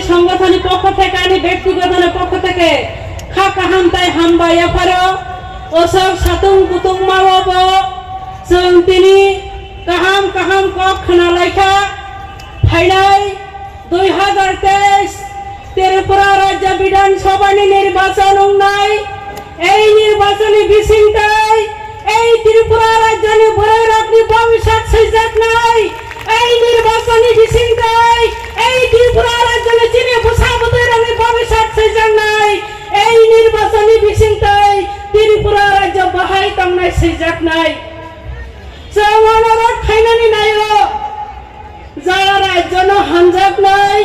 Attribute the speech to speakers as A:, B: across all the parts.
A: সংগঠনের পক্ষ থেকে আনি ব্যক্তিগতনের পক্ষ থেকে খা কাহাম তাই হামবা এফারো অশোক সাতুং কুতুং মাওয়াব जों তিনি কাহাম কাহাম কক খানা লাইখা ফাইনাই 2023 ত্রিপুরা রাজ্য বিধানসভানি নির্বাচন নাই এই নির্বাচনী বিশৃঙ্খলাই এই ত্রিপুরা রাজ্যনি বড় আপনি ভবিষ্যৎ সজাগ নাই এই নির্বাচনী বিশৃঙ্খলাই এই ত্রিপুরা রাজ্যনি চিনে বসাবদের আমি ভবিষ্যৎ সজাগ নাই এই নির্বাচনী বিশৃঙ্খলাই ত্রিপুরা রাজ্য বাহাই তামনাই সজাগ নাই जों अनुरोध खायनानै नायो যারা রাজ্যন হানজাক নাই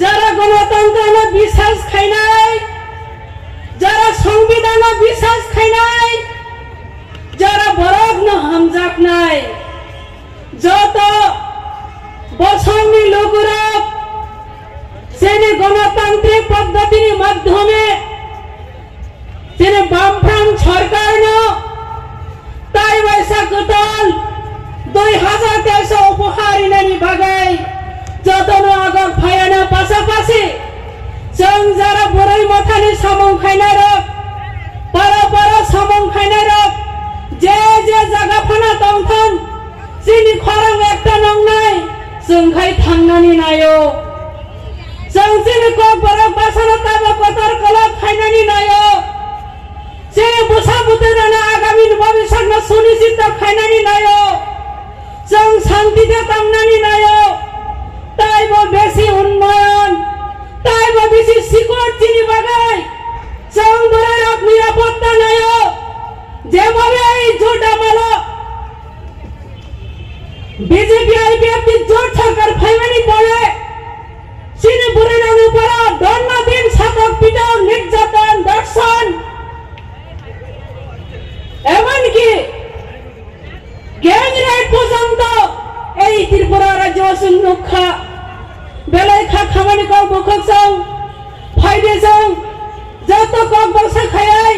A: যারা গণতন্ত্রন বিশ্বাস খাইনাই যারা সংবিধান বিশ্বাস খাইনাই যারা বরগ্ন হামজাক নাই যত বছরনি লোকরা সেনে গণতান্ত্রিক পদ্ধতির মাধ্যমে সেনে বামফ্রন্ট সরকার তাই বৈশাখ গোটাল 2023 উপহার ইনানি বাগাই যতন আগর ফায়ানা পাশাপাশি जों যারা বড়ই মাথানি সামং খাইনাই রক পারা সামং খাইনাই রক যে জায়গা ফানা তংথন যিনি খরং একটা নংনাই जों খাই থাংনানি নাयो जों যিনি কক বরক বাসনা তাবা কতার কলক খাইনানি নাयो যে বসাবুতেরানা আগামী ভবিষ্যৎ সুনিশ্চিত খাইনানি নাयो जों শান্তিতে তামনানি নাयो তাইব বেশি উন্নয়ন তাইব বেশি শিকড় চিনি বাগাই जों বড় নিরাপত্তা নাयो যেভাবে এই জোট আমলো বিজেপি আইপিএফটি জোট সরকার ফাইমানি পড়ে চিনি বুড়ির উপর দণ্ডদিন শাসক পিটাও নির্যাতন দর্শন এমনকি গ্যাং রেড পর্যন্ত এই ত্রিপুরা রাজ্য সুরক্ষা বেলায় খামানি কক বখক সং ফাইদে সং যত কক বসা খায়াই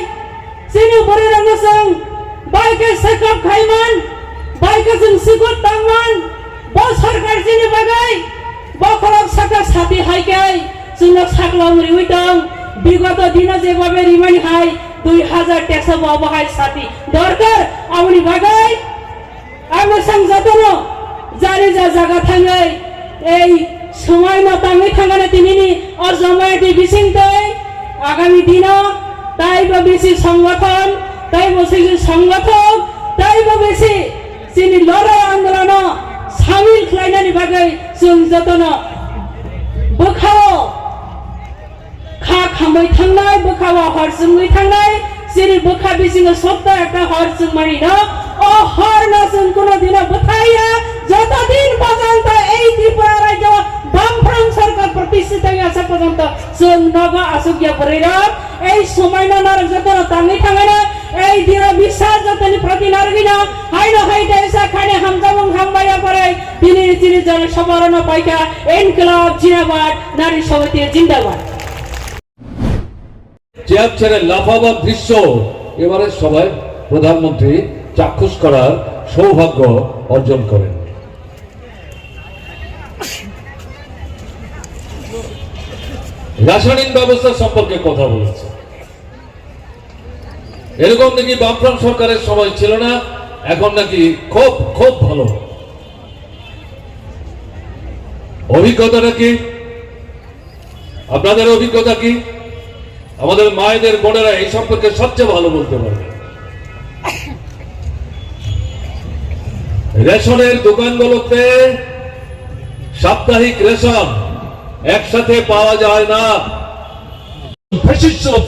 A: সিনি বড় রঙ সং বাইকে সেকপ খাইমান বাইকে সং সিগত তাংমান ব সরকার সিনি বাগাই বখরক সাকা সাথী হাইকাই সুনক সাকলং রিউইটং বিগত দিন যেভাবে রিমাইন হাই 2023 অবহাই সাথী দরকার আমনি বাগাই আমি সংযতন জানি যা জায়গা থাঙ্গাই এই সময় মতাঙ্গি থাঙ্গানে তিনিনি অজমায়তি বিশিংতই আগামী দিন তাইব বেশি সংগঠন তাইব বেশি সংগঠক তাইব বেশি চিনি লড়াই আন্দোলন সামিল খাইনানি বাগাই जों যতন বখাও খা খামাই থাংনাই বখাওয়া হরসুঙ্গই থাংনাই যেনি বখা বিসিং সপ্তাহ একটা হরসুংমানি না ও হর না जों কোনদিন বথাইয়া যতদিন পর্যন্ত এই ত্রিপুরা রাজ্য বামফ্রন্ট সরকার প্রতিষ্ঠিত আছে পর্যন্ত जों নগ আসুকিয়া পরির এই সময় না যতন তাঙ্গি থাঙ্গানা এই দিন বিশ্বাস যতনি প্রতি নারগিনা হাইনা হাইটা এসা খানে হামজাবং হামবাইয়া পরে তিনি জন সবরণ পাইকা ইনকিলাব জিন্দাবাদ নারী সমিতি জিন্দাবাদ
B: চেয়ার ছেড়ে লাফাবার দৃশ্য এবারে সবাই প্রধানমন্ত্রী চাক্ষুষ করার সৌভাগ্য অর্জন করেন। রাসায়নিক ব্যবস্থা সম্পর্কে কথা বলেছে, এরকম নাকি বামফ্রন্ট সরকারের সময় ছিল না, এখন নাকি খুব খুব ভালো। অভিজ্ঞতাটা কি? আপনাদের অভিজ্ঞতা কি? আমাদের মায়েদের বোনেরা এই সম্পর্কে সবচেয়ে ভালো বলতে পারবে। রেশনের দোকানগুলোতে সাপ্তাহিক রেশন একসাথে পাওয়া যায় না।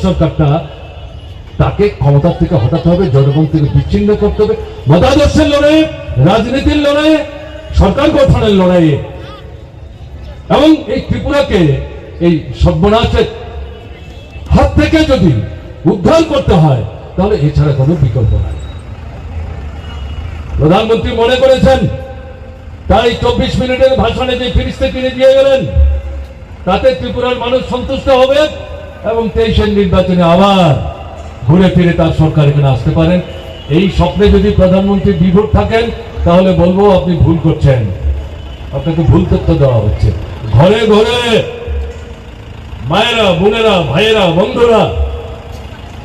B: সরকারটা তাকে ক্ষমতা থেকে হটাতে হবে, জনগণ থেকে বিচ্ছিন্ন করতে হবে, মতাদর্শের লড়াই, রাজনীতির লড়াই, সরকার গঠনের লড়াই, এবং এই ত্রিপুরাকে এই সর্বনাশের হাত থেকে যদি উদ্ধার করতে হয় তাহলে এছাড়া কোনো বিকল্প নাই। প্রধানমন্ত্রী মনে করেছেন তাই 24 মিনিটের ভাষণে যে ফিরিস্তে কিনে দিয়ে গেলেন তাতে ত্রিপুরার মানুষ সন্তুষ্ট হবে এবং 23-এর নির্বাচনে আবার ঘুরে ফিরে তার সরকার এখানে আসতে পারেন। এই স্বপ্নে যদি প্রধানমন্ত্রী বিভোর থাকেন তাহলে বলবো আপনি ভুল করছেন, আপনাকে ভুল তথ্য দেওয়া হচ্ছে। ঘরে ঘরে মায়েরা, বোনেরা, ভাইয়েরা, বন্ধুরা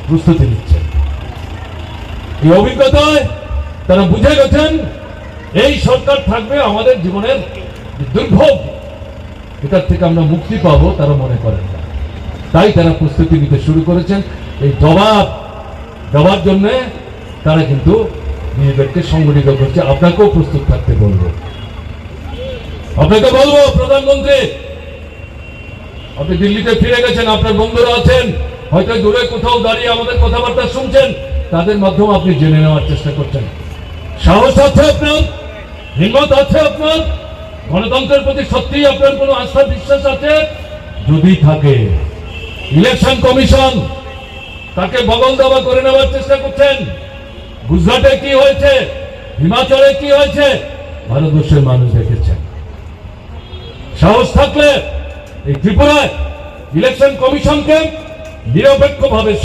B: প্রস্তুতি নিচ্ছেন। এই অভিজ্ঞতায় তারা বুঝে গেছেন এই সরকার থাকবে আমাদের জীবনের দুর্ভোগ এটার থেকে আমরা মুক্তি পাবো, তারা মনে করেন না। তাই তারা প্রস্তুতি নিতে শুরু করেছেন। এই জবাব দেওয়ার জন্য তারা কিন্তু নিজেদেরকে সংগঠিত করছে। আপনাকেও প্রস্তুত থাকতে বলবো। আপনাকে বলবো, প্রধানমন্ত্রী আপনি দিল্লিতে ফিরে গেছেন, আপনার বন্ধুরা আছেন, হয়তো দূরে কোথাও দাঁড়িয়ে আমাদের কথাবার্তা শুনছেন, তাদের মাধ্যমে আপনি জেনে নেওয়ার চেষ্টা করছেন। সাহস আছে আপনার, হিম্মত আছে আপনার, গণতন্ত্রের প্রতি সত্যিই আপনার কোনো আস্থা বিশ্বাস আছে? যদি থাকে, ইলেকশন কমিশন তাকে বগল দাবা করে নেওয়ার চেষ্টা করছেন। গুজরাটে কি হয়েছে, হিমাচলে কি হয়েছে, ভারতবর্ষের মানুষ দেখেছেন। সাহস থাকলে এই ত্রিপুরায় ইলেকশন কমিশনকে নিরপেক্ষভাবে